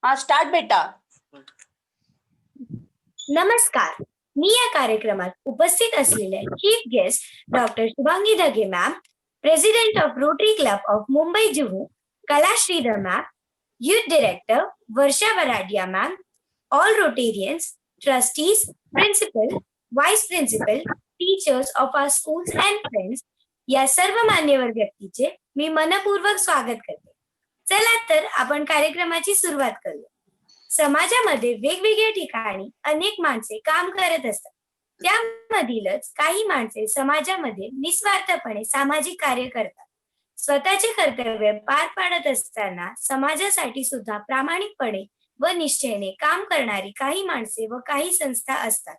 हा स्टार्ट बेटा. नमस्कार. मी या कार्यक्रमात उपस्थित असलेले chief guest doctor Shubhangi Dhage ma'am, president of Rotary Club of Mumbai Juhu, Kala Shridhar ma'am, youth director Varsha Varadia ma'am, all Rotarians, trustees, principal, vice principal, teachers of our schools and friends, या सर्व मान्यवर व्यक्तीचे मी मनपूर्वक स्वागत करते. चला तर आपण कार्यक्रमाची सुरुवात करूया. समाजामध्ये वेगवेगळ्या ठिकाणी अनेक माणसे काम करत असतात. त्यामधीलच काही माणसे समाजामध्ये निस्वार्थपणे सामाजिक कार्य करतात. स्वतःचे कर्तव्य पार पाडत असताना समाजासाठी सुद्धा प्रामाणिकपणे व निष्ठेने काम करणारी काही माणसे व काही संस्था असतात.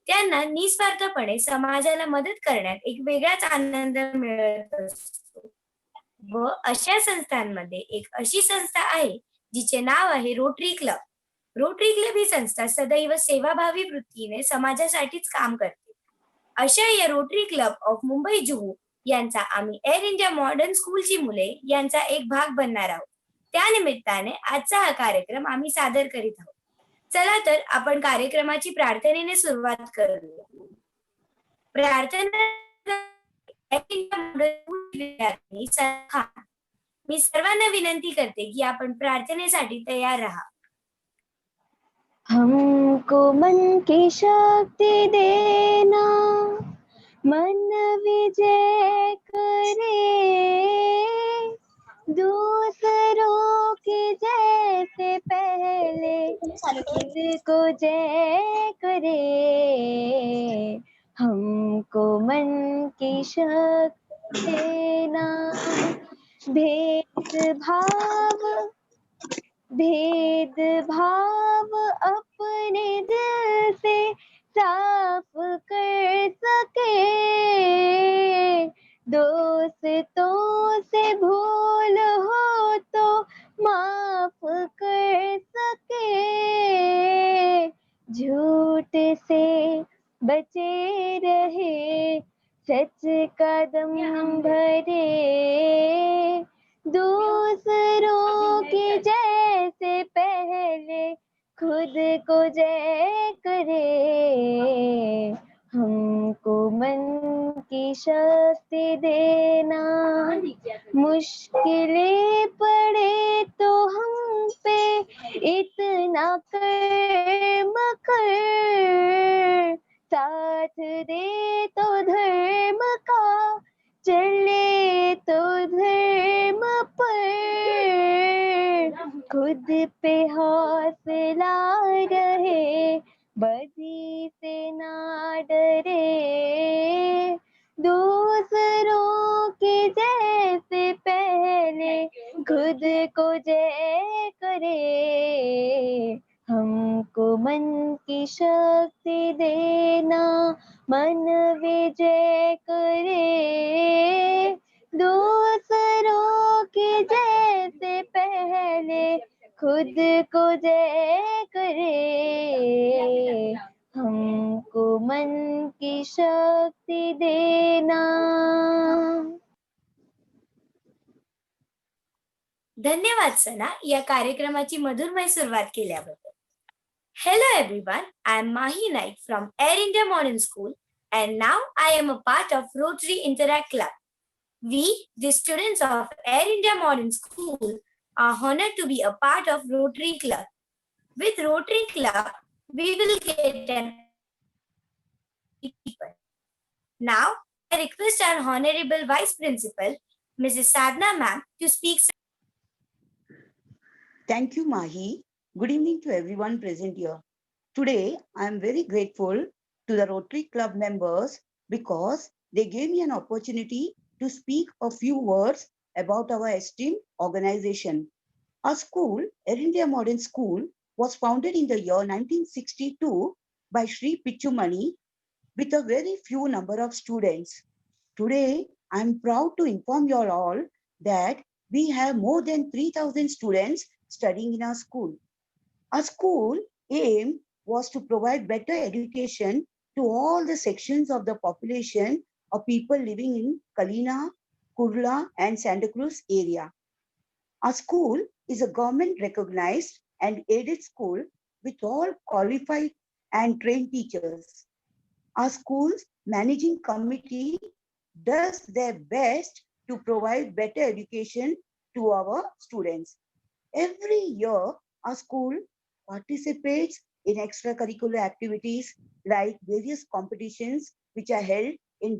त्यांना निस्वार्थपणे समाजाला मदत करण्यात एक वेगळाच आनंद मिळत असतो. व अशा संस्थांमध्ये एक अशी संस्था आहे जिचे नाव आहे रोटरी क्लब. रोटरी क्लब ही संस्था सदैव सेवाभावी वृत्तीने समाजासाठीच काम करते. अशा या rotary Club of Mumbai Juhu यांचा आम्ही एअर इंडिया मॉडर्न स्कूलची मुले यांचा एक भाग बनणार आहोत. त्यानिमित्ताने आजचा हा कार्यक्रम आम्ही सादर करीत आहोत. चला तर आपण कार्यक्रमाची प्रार्थनेने सुरुवात करूया. प्रार्थना मी सर्वांना विनंती करते की आपण प्रार्थनेसाठी तयार राहा. हमको मन की शक्ति देना, मन विजय करे, दूसरों की जैसे पहले खुद को जय करे. हमको मन की शक्ति देना, भेदभाव अपने दिल से साफ कर सके, दोस्तों से भूल हो तो माफ कर सके, झूठ से बचे रहे, सच का दम भरे, दूसरों की जैसे पहले खुद को जय करे. हमको मन की शक्ति देना, मुश्किलें पड़े तो हम पे इतना कर्म कर, साथ दे तो धर्म का, चले तो धर्म पर, खुद पे हौसला रहे, बदी से ना डरे, दूसरों के जैसे पहले खुद को जय करे. हमको मन की शक्ति देना, मन विजय करे, दूसरों के जैसे पहले खुद को जय करे. हमको मन की शक्ति देना. धन्यवाद सना या कार्यक्रमाची मधुरमय सुरुवात केल्याबद्दल. Hello everyone, I am Mahi Naik from Air India Modern School and now I am a part of Rotary Interact Club. We, the students of Air India Modern School, are honored to be a part of Rotary Club. With Rotary Club, we will get an people. Now, I request our Honorable Vice Principal, Mrs. Sadhna Ma'am, to speak. Thank you, Mahi. Good evening to everyone present here. Today, I am very grateful to the Rotary Club members because they gave me an opportunity to speak a few words about our esteemed organization. Our school, Air India Modern School, was founded in the year 1962 by Sri Pichumani with a very few number of students. Today, I am proud to inform you all that we have more than 3,000 students studying in our school. Our school aim was to provide better education to all the sections of the population of people living in Kalina, Kurla and Santa Cruz area. Our school is a government recognized and aided school with all qualified and trained teachers. Our school's managing committee does their best to provide better education to our students. Every year, our school participates in extracurricular activities like various competitions which are held in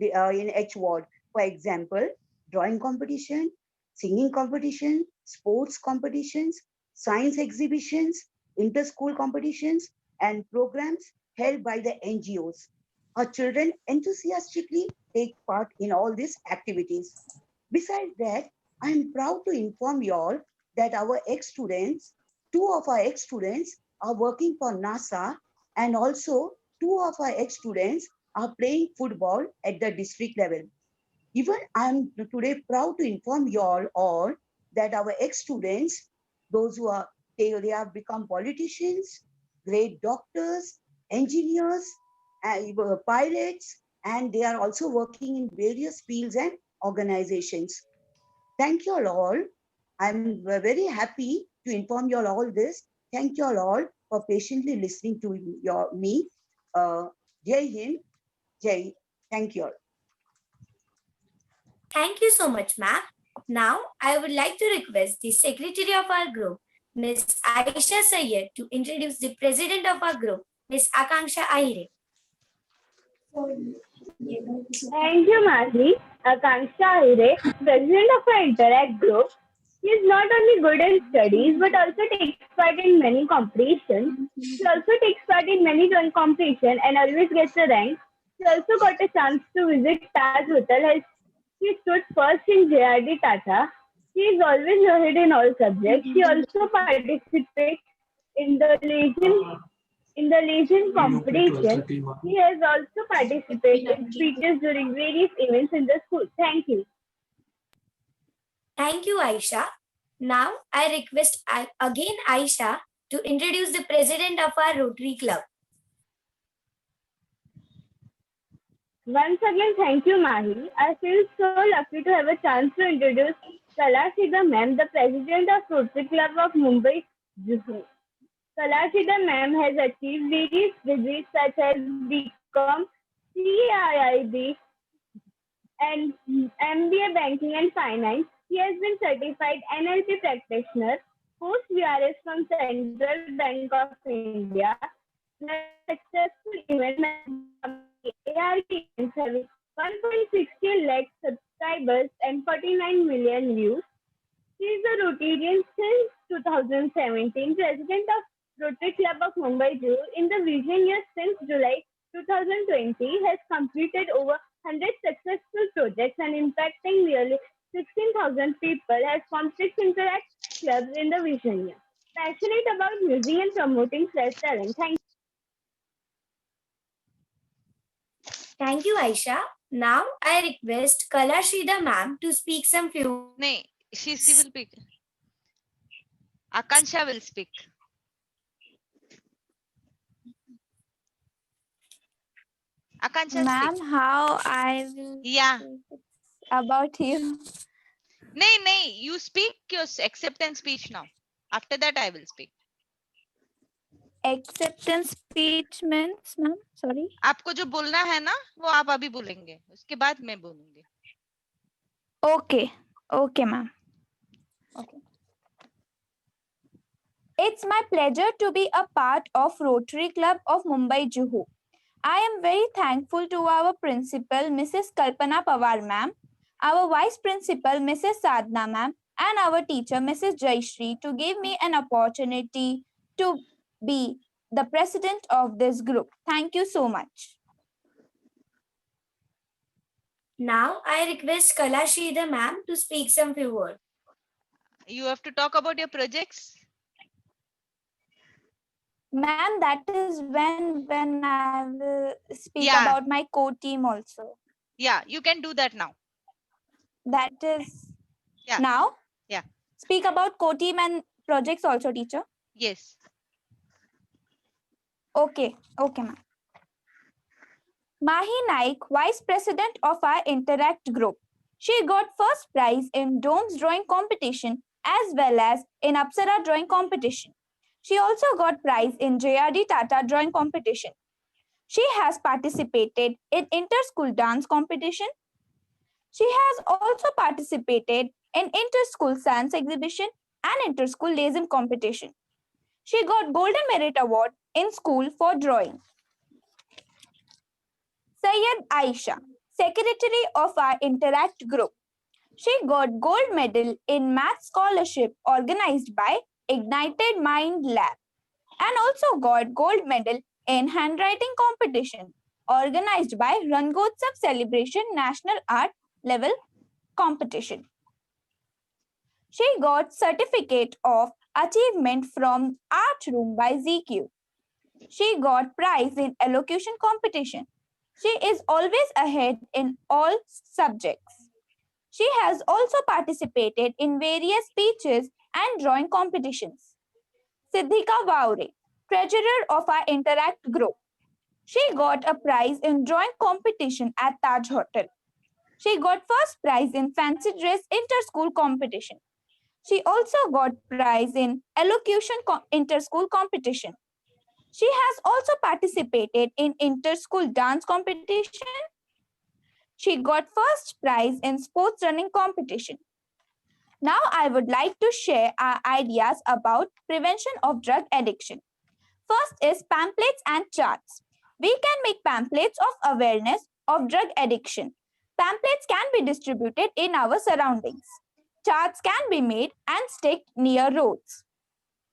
H ward. For example, drawing competition, singing competition, sports competitions, science exhibitions, inter-school competitions, and programs held by the NGOs. Our children enthusiastically take part in all these activities. Besides that, I am proud to inform you all that our ex-students, two of our ex-students are working for NASA, and also two of our ex-students are playing football at the district level. Even I am today proud to inform you all that our ex-students, those who are, they have become politicians, great doctors, engineers, pilots, and they are also working in various fields and organizations. Thank you all. I'm very happy to inform you all this. Thank you all for patiently listening to me. Jai Hind, Jai. Thank you all. Thank you so much, ma'am. Now, I would like to request the secretary of our group, Ms. Aisha Sayyed, to introduce the president of our group, Ms. Akanksha Ahire. Thank you, Mahi. Akanksha Ahire, president of our Interact group. He is not only good in studies but also takes part in many competitions. He also takes part in many joint competitions and always gets a rank. He also got a chance to visit Taj Hotel. He stood first in JRD Tata. He is always ahead in all subjects. He also participates in the Legion competition. He has also participated in speeches during various events in the school. Thank you. Thank you, Aisha. Now, I request again Aisha to introduce the president of our Rotary Club. Once again, thank you, Mahi. I feel so lucky to have a chance to introduce Kalashida Ma'am, the president of Rotary Club of Mumbai, Juhu. Kalashida Ma'am has achieved various degrees such as BCom, CIIB, and MBA Banking and Finance. He has been certified NLP practitioner, post VRS from Central Bank of India, and a successful event ARP events having 1.60 lakh subscribers and 49 million views. He is a Rotarian since 2017, president of Rotary Club of Mumbai Juhu. In the vision year since July 2020, has completed over 100 successful projects and impacting nearly 16,000 people, has formed 6 Interact clubs in the vision year. Passionate about music and promoting fresh talent. Thank you, Aisha. Now, I request Kalashida Ma'am to speak some few. No, she will speak. Akansha will speak. Akansha, Ma'am, speak. how I will Yeah. speak about you? Nay, you speak your acceptance speech now. After that, I will speak. Acceptance speech means, ma'am, sorry. आपको जो बोलना है ना, वो आप अभी बोलेंगे. उसके बाद मैं बोलूंगी. Okay, ma'am. Okay. It's my pleasure to be a part of Rotary Club of Mumbai Juhu. I am very thankful to our principal, Mrs. Kalpana Pawar ma'am, our vice principal, Mrs. Sadhna ma'am, and our teacher, Mrs. Jayashree, to give me an opportunity to be the president of this group. Thank you so much. Now, I request Kalashida Ma'am to speak some few words. You have to talk about your projects. Ma'am, that is when I will speak Yeah. about my co-team also. Yeah, you can do that now. That is Yeah. now? Yeah. Speak about co-team and projects also, teacher. Yes. Okay, ma'am. Mahi Naik, Vice President of our Interact group. She got first prize in Dome's drawing competition as well as in Apsara drawing competition. She also got prize in JRD Tata drawing competition. She has participated in inter-school dance competition. She has also participated in inter-school science exhibition and inter-school LASM competition. She got Golden Merit Award in school for drawing. Syed Aisha, secretary of our Interact group. She got gold medal in math scholarship organized by Ignited Mind Lab and also got gold medal in handwriting competition organized by Rangotsav Celebration National Art Level Competition. She got certificate of achievement from Art Room by ZQ. She got prize in elocution competition. She is always ahead in all subjects. She has also participated in various speeches and drawing competitions. Siddhika Vaure, treasurer of our Interact group. She got a prize in drawing competition at Taj Hotel. She got first prize in fancy dress inter-school competition. She also got prize in elocution inter-school competition. She has also participated in inter-school dance competition. She got first prize in sports running competition. Now I would like to share our ideas about prevention of drug addiction. First is pamphlets and charts. We can make pamphlets of awareness of drug addiction. Pamphlets can be distributed in our surroundings. Charts can be made and sticked near roads.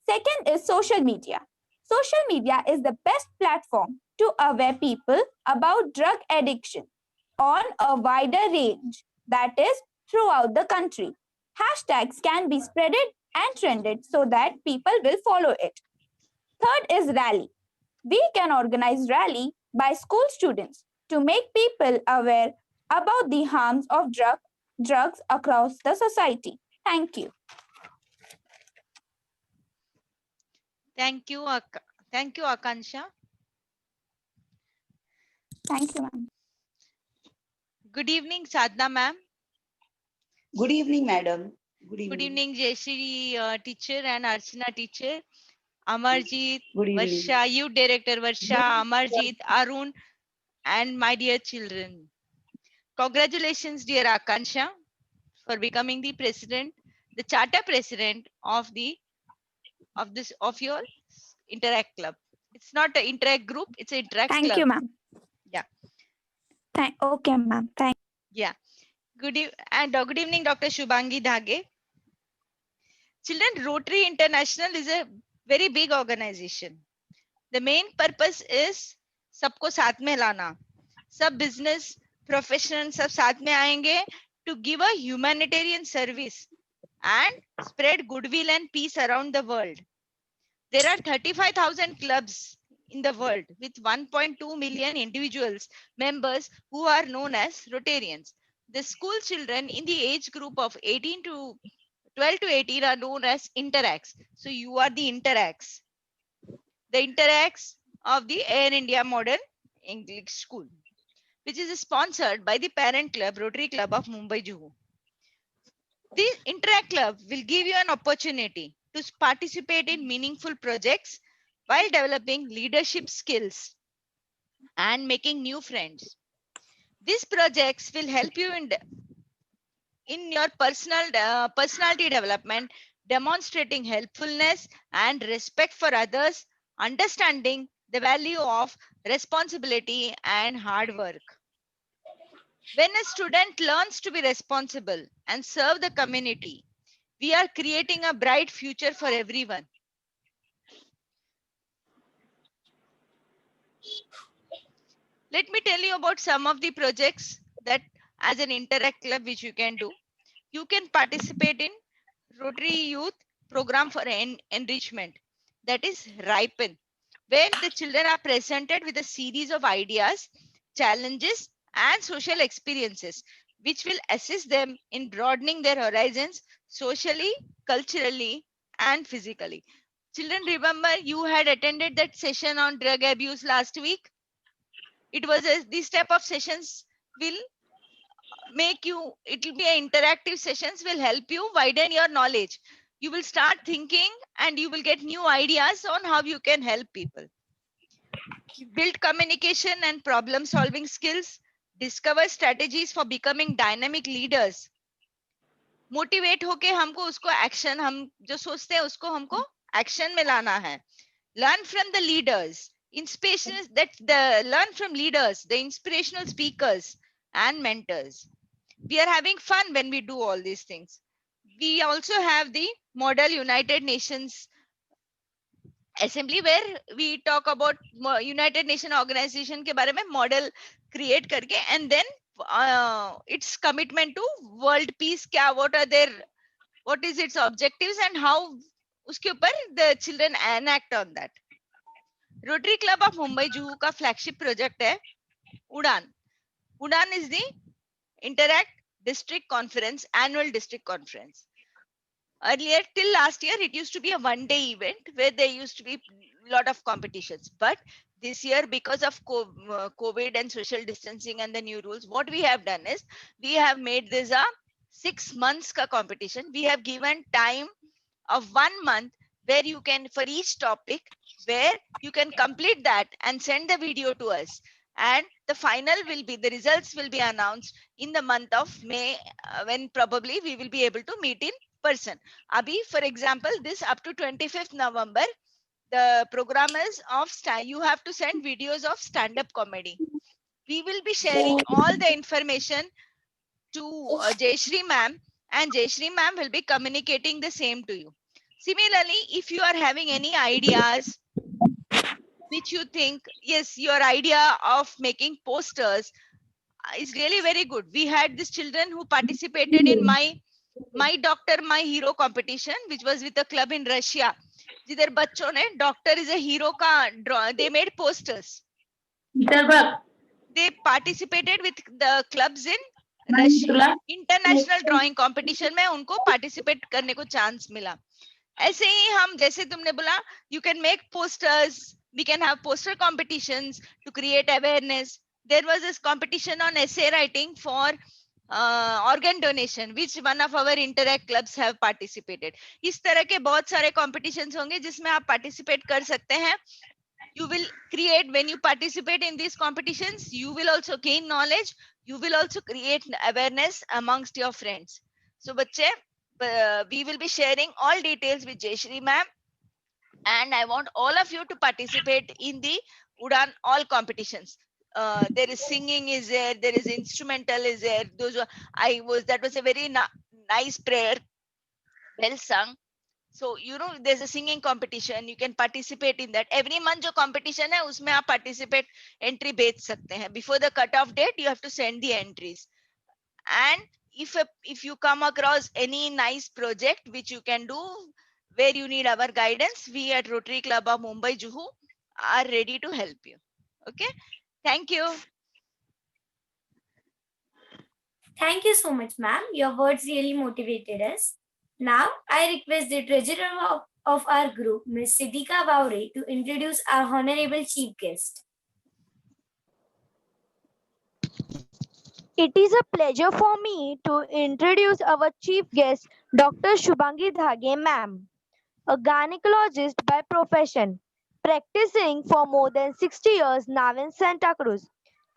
Second is social media. Social media is the best platform to aware people about drug addiction on a wider range, that is, throughout the country. Hashtags can be spreaded and trended so that people will follow it. Third is rally. We can organize rally by school students to make people aware about the harms of drugs across the society. Thank you. Thank you, thank you, Akansha. Thank you, ma'am. Good evening, Sadhna ma'am. Good evening, madam. Good Good evening. evening, Jayashree teacher and Archana teacher. Amarjeet, Good evening. Varsha, youth director Varsha, Amarjeet, Arun, and my dear children. Congratulations, dear Akansha, for becoming the president, the charter president of your Interact Club. It's not an Interact group, it's an Interact Thank Club. you, ma'am. Yeah. Okay, ma'am. Thank Yeah. Good evening, Dr. Shubhangi Dhage. Children, Rotary International is a very big organization. The main purpose is सबको साथ में लाना. सब business professionals सब साथ में आएंगे to give a humanitarian service and spread goodwill and peace around the world. There are 35,000 clubs in the world with 1.2 million individuals, members who are known as Rotarians. The school children in the age group of 12 to 18 are known as Interacts. So you are the Interacts. The Interacts of the Air India Modern English School, which is sponsored by the parent club, Rotary Club of Mumbai Juhu. The Interact Club will give you an opportunity to participate in meaningful projects while developing leadership skills and making new friends. These projects will help you in your personality development, demonstrating helpfulness and respect for others, understanding the value of responsibility and hard work. When a student learns to be responsible and serve the community, we are creating a bright future for everyone. Let me tell you about some of the projects that as an Interact Club which you can do. You can participate in Rotary Youth Program for Enrichment, that is RIPEN, where the children are presented with a series of ideas, challenges, and social experiences, which will assist them in broadening their horizons socially, culturally, and physically. Children, remember you had attended that session on drug abuse last week? It was these type of sessions will make you, it will be interactive sessions will help you widen your knowledge. You will start thinking and you will get new ideas on how you can help people. Build communication and problem solving skills. Discover strategies for becoming dynamic leaders. Motivate होके हमको उसको action, हम जो सोचते हैं उसको हमको action में लाना है. Learn from the leaders, inspiration that the learn from leaders, the inspirational speakers and mentors. We are having fun when we do all these things. We also have the Model United Nations Assembly where we talk about United Nation organization के बारे में model create करके, and then its commitment to world peace, क्या what is its objectives and how उसके ऊपर the children enact on that. Rotary Club of Mumbai Juhu का flagship project है उड़ान. Udan is the Interact District Conference, annual district conference. Earlier, till last year, it used to be a one-day event where there used to be a lot of competitions. But this year, because of COVID and social distancing and the new rules, what we have done is we have made this a 6 months ka competition. We have given time of 1 month where you can, for each topic, where you can complete that and send the video to us. And the final will be, the results will be announced in the month of May, when probably we will be able to meet in person. Abhi, for example, this up to 25th November, the program is of you have to send videos of stand-up comedy. We will be sharing all the information to Jayashree ma'am, and Jayashree ma'am will be communicating the same to you. Similarly, if you are having any ideas which you think, yes, your idea of making posters is really very good. We had these children who participated in my doctor, my hero competition, which was with a club in Russia. जिधर बच्चों ने doctor is a hero का draw, they made posters. They participated with the clubs in Russia. International drawing competition में उनको participate करने को chance मिला. ऐसे ही हम, जैसे तुमने बोला, you can make posters, we can have poster competitions to create awareness. There was this competition on essay writing for organ donation, which one of our Interact clubs have participated. इस तरह के बहुत सारे competitions होंगे जिसमें आप participate कर सकते हैं. You will create, when you participate in these competitions, you will also gain knowledge. You will also create awareness amongst your friends. So बच्चे, we will be sharing all details with Jayashree ma'am, and I want all of you to participate in the Udan all competitions. There is singing is there is instrumental is there. Those were, that was a very nice prayer, well sung. So there's a singing competition, you can participate in that. Every month जो competition है उसमें आप participate entry भेज सकते हैं. Before the cut-off date you have to send the entries. And if you come across any nice project which you can do where you need our guidance, we at Rotary Club of Mumbai Juhu are ready to help you. Okay, thank you. Thank you so much, ma'am. Your words really motivated us. Now, I request the treasurer of our group, Ms. Siddhika Vaure, to introduce our honorable chief guest. It is a pleasure for me to introduce our chief guest, Dr. Shubhangi Dhage ma'am, a gynecologist by profession, practicing for more than 60 years now in Santa Cruz.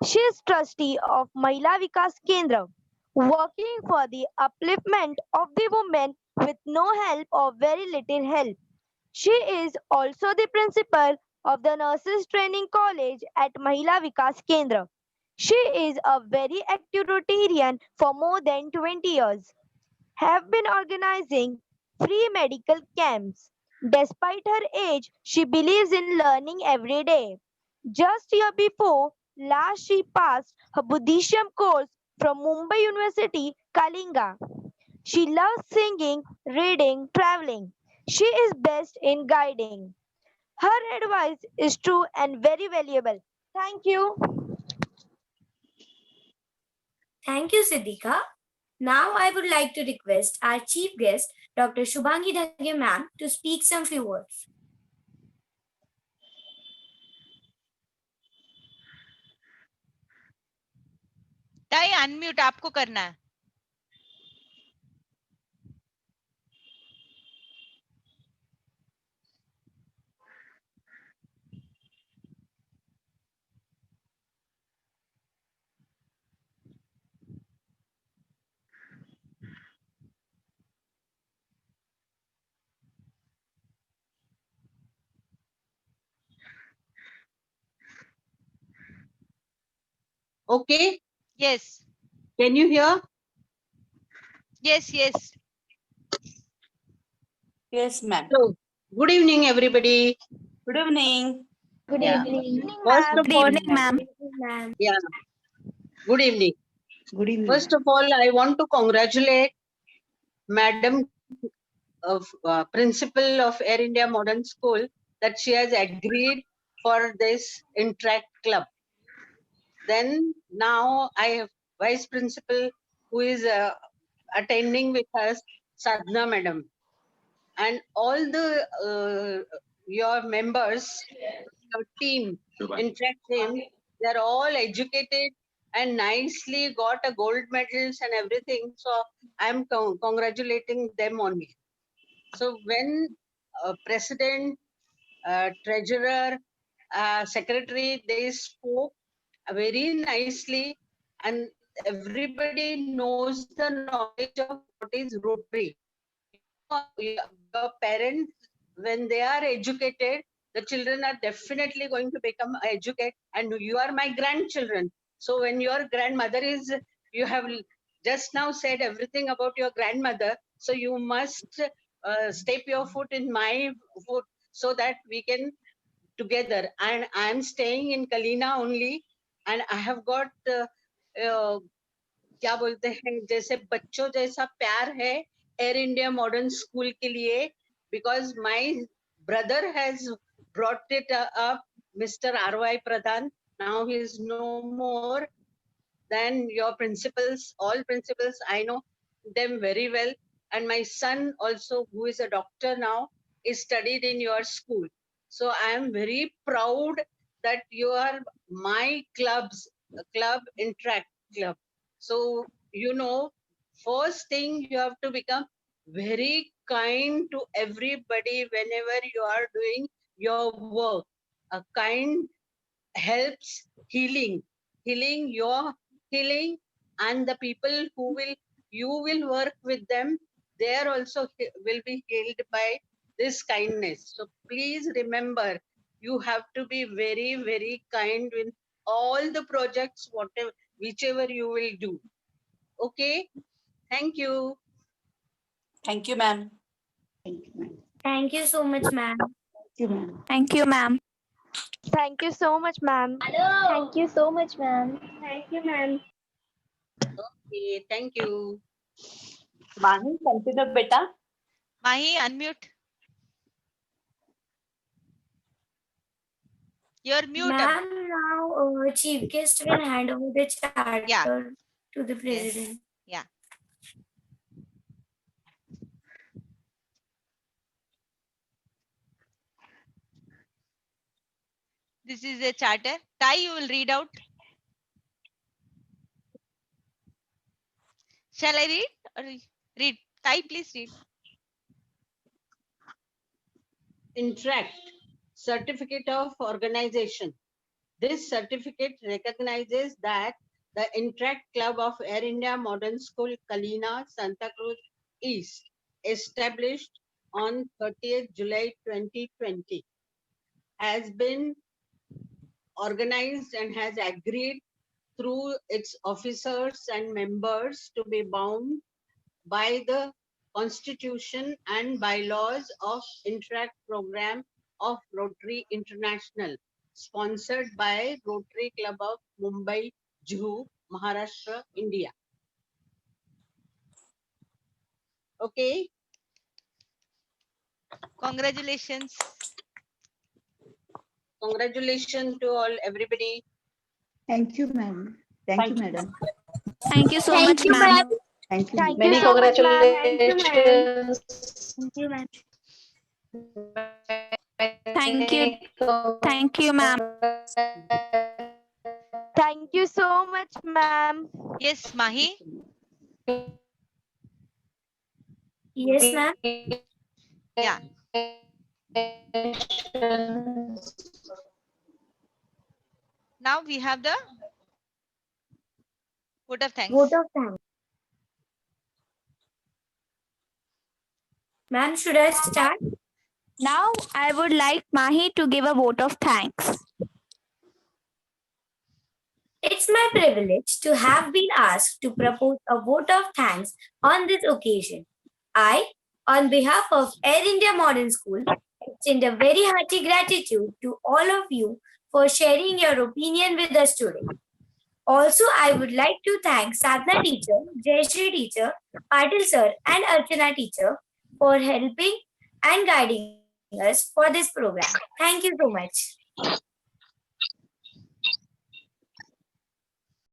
She is trustee of Mahila Vikas Kendra, working for the upliftment of the women with no help or very little help. She is also the principal of the Nurses Training College at Mahila Vikas Kendra. She is a very active Rotarian for more than 20 years. Have been organizing free medical camps. Despite her age, she believes in learning every day. Just year before last, she passed her Buddhism course from Mumbai University, Kalinga. She loves singing, reading, traveling. She is best in guiding. Her advice is true and very valuable. Thank you. Thank you, Siddhika. Now, I would like to request our chief guest, Dr. Shubhangi Dhage ma'am, to speak some few words. ताई unmute आपको करना है. Okay, Yes. can you hear? Yes. Yes. Yes, ma'am. So, good evening, everybody. Good evening. Good Yeah. evening, First ma'am. of all, ma'am. Ma'am. yeah, good evening. Good evening. First of all, I want to congratulate Madam of Principal of Air India Modern School that she has agreed for this Interact Club. Then now I have Vice Principal who is attending with us, Sadhna Madam, and all the your members, your team, Interact team, they're all educated and nicely got a gold medals and everything. So I'm congratulating them only. So when president, treasurer, secretary, they spoke very nicely, and everybody knows the knowledge of what is Rotary. Your parents, when they are educated, the children are definitely going to become educated, and you are my grandchildren. So when your grandmother is, you have just now said everything about your grandmother, so you must step your foot in my foot so that we can together. And I am staying in Kalina only, and I have got क्या बोलते हैं जैसे बच्चों जैसा प्यार है air India modern school के लिए because my brother has brought it up, Mr. R.Y. Pradhan. Now he is no more. Then your principals, all principals, I know them very well. And my son also, who is a doctor now, is studied in your school. So I am very proud that you are my club Interact Club. So, you know, first thing you have to become very kind to everybody whenever you are doing your work. A kind helps healing your healing, and the people who will you will work with them, they are also will be healed by this kindness. So please remember, you have to be very very kind with all the projects, whatever whichever you will do. Okay, thank you. Thank you, ma'am. Thank you, ma'am. Thank you so much, ma'am. Thank you, ma'am. Thank you, ma'am. Thank you so much, ma'am. Thank you so much, ma'am. Thank you, ma'am. Okay, thank you. Mahi, consider beta. Mahi, unmute. You're mute. Ma'am, now chief guest will hand over the charter to the president. Yeah. This is a charter. Tai, you will read out. Shall I read? Or read. Tai, please read. Interact Certificate of Organization. This certificate recognizes that the Interact Club of Air India Modern School, Kalina, Santa Cruz East, established on 30th July 2020, has been organized and has agreed through its officers and members to be bound by the Constitution and bylaws of Interact Program of Rotary International, sponsored by Rotary Club of Mumbai, Juhu, Maharashtra, India. Okay, Congratulations. congratulations to all everybody. Thank you, ma'am. Thank you, madam. Thank you so much, ma'am. Thank you. Thank ma'am. you so much, ma'am. Thank you, ma'am. Thank you. Thank you, ma'am. Thank you so much, ma'am. Yes, Mahi. Yes, ma'am. Yeah. Now we have the vote of thanks. Vote of thanks. Ma'am, should I start? Now I would like Mahi to give a vote of thanks. It's It's my privilege to have been asked to propose a vote of thanks on this occasion. I, on behalf of Air India Modern School, extend a very hearty gratitude to all of you for sharing your opinion with us today. Also, I would like to thank Sadhna teacher, Jayashree teacher, Patil sir, and Archana teacher for helping and guiding us for this program. Thank you so much.